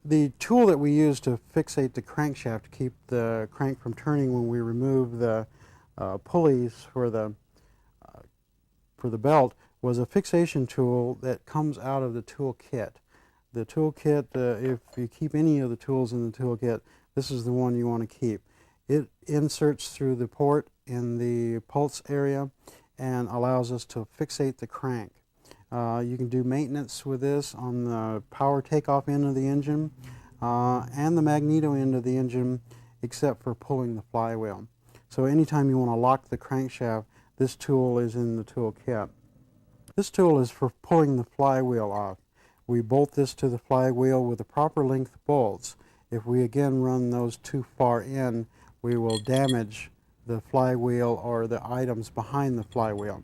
The tool that we use to fixate the crankshaft to keep the crank from turning when we remove the pulleys for the belt was a fixation tool that comes out of the tool kit. The tool kit, if you keep any of the tools in the tool kit, this is the one you want to keep. It inserts through the port in the pulse area and allows us to fixate the crank. You can do maintenance with this on the power takeoff end of the engine and the magneto end of the engine, except for pulling the flywheel. So anytime you want to lock the crankshaft, this tool is in the tool kit. This tool is for pulling the flywheel off. We bolt this to the flywheel with the proper length bolts. If we again run those too far in, we will damage the flywheel or the items behind the flywheel.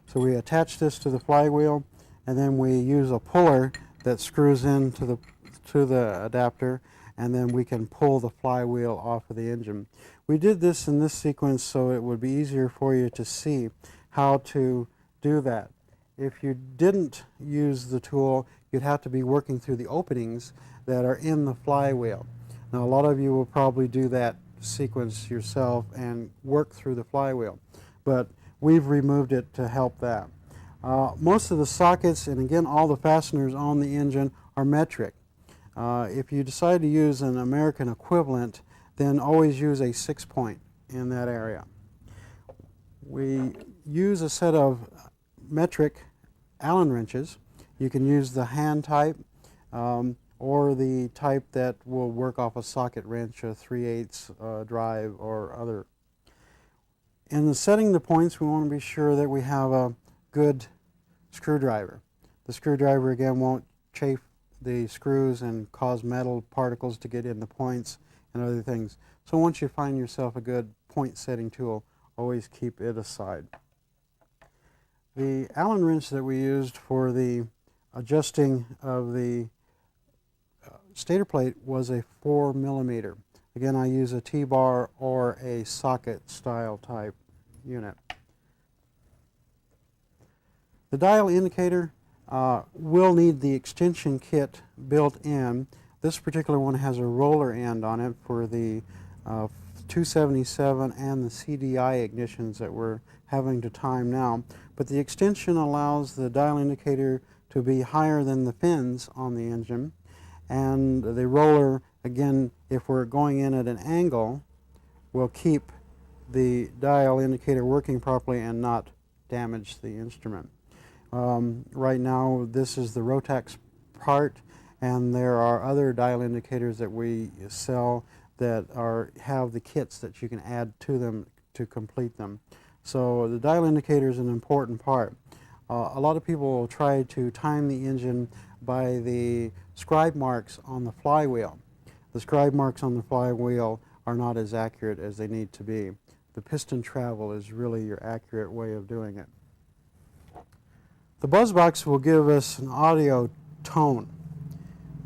So we attach this to the flywheel, and then we use a puller that screws into the adapter, and then we can pull the flywheel off of the engine. We did this in this sequence so it would be easier for you to see how to do that. If you didn't use the tool, you'd have to be working through the openings that are in the flywheel. Now, a lot of you will probably do that sequence yourself and work through the flywheel, but we've removed it to help that. Most of the sockets, and again all the fasteners on the engine, are metric. If you decide to use an American equivalent, then always use a 6-point in that area. We use a set of metric Allen wrenches. You can use the hand type or the type that will work off a socket wrench, a 3/8 drive or other. In setting the points, we want to be sure that we have a good screwdriver. The screwdriver again won't chafe the screws and cause metal particles to get in the points and other things. So once you find yourself a good point setting tool, always keep it aside. The Allen wrench that we used for the adjusting of the stator plate was a 4mm. Again, I use a T-bar or a socket style type unit. The dial indicator will need the extension kit built in. This particular one has a roller end on it for the 277 and the CDI ignitions that we're having to time now. But the extension allows the dial indicator to be higher than the fins on the engine. And the roller, again, if we're going in at an angle, will keep the dial indicator working properly and not damage the instrument. Right now, this is the Rotax part, and there are other dial indicators that we sell that have the kits that you can add to them to complete them. So the dial indicator is an important part. A lot of people will try to time the engine by the scribe marks on the flywheel. The scribe marks on the flywheel are not as accurate as they need to be. The piston travel is really your accurate way of doing it. The buzz box will give us an audio tone.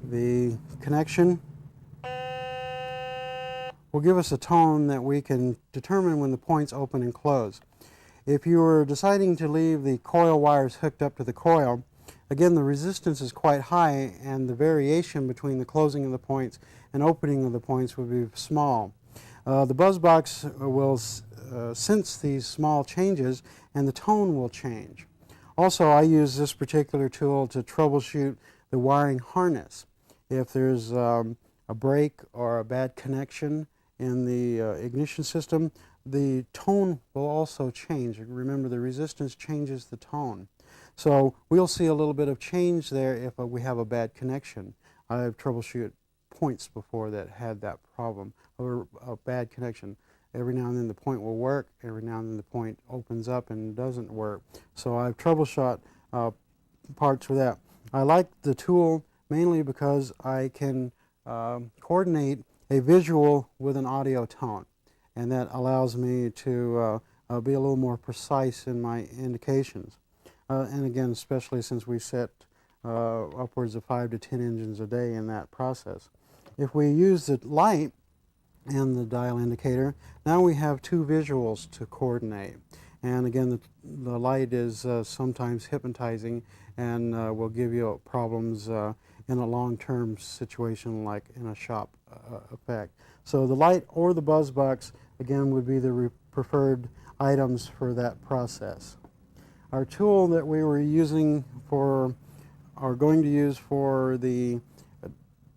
The connection will give us a tone that we can determine when the points open and close. If you were deciding to leave the coil wires hooked up to the coil, again, the resistance is quite high and the variation between the closing of the points and opening of the points would be small. The buzz box will sense these small changes and the tone will change. Also, I use this particular tool to troubleshoot the wiring harness. If there's a break or a bad connection in the ignition system, the tone will also change. Remember, the resistance changes the tone. So we'll see a little bit of change there if we have a bad connection. I've troubleshooted points before that had that problem, or a bad connection. Every now and then the point will work, every now and then the point opens up and doesn't work. So I've troubleshot parts for that. I like the tool mainly because I can coordinate a visual with an audio tone, and that allows me to be a little more precise in my indications. And again, especially since we set upwards of 5 to 10 engines a day in that process. If we use the light and the dial indicator, now we have two visuals to coordinate. And again, the light is sometimes hypnotizing and will give you problems in a long-term situation like in a shop effect. So the light or the buzz box, again, would be the preferred items for that process. Our tool that we were using for, or going to use for the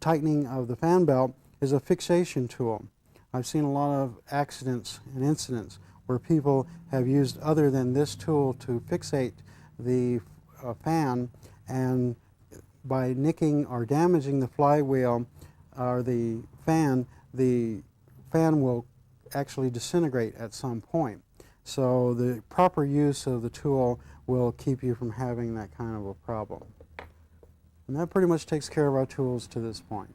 tightening of the fan belt is a fixation tool. I've seen a lot of accidents and incidents where people have used other than this tool to fixate the fan, and by nicking or damaging the flywheel or the fan will actually disintegrate at some point. So the proper use of the tool will keep you from having that kind of a problem. And that pretty much takes care of our tools to this point.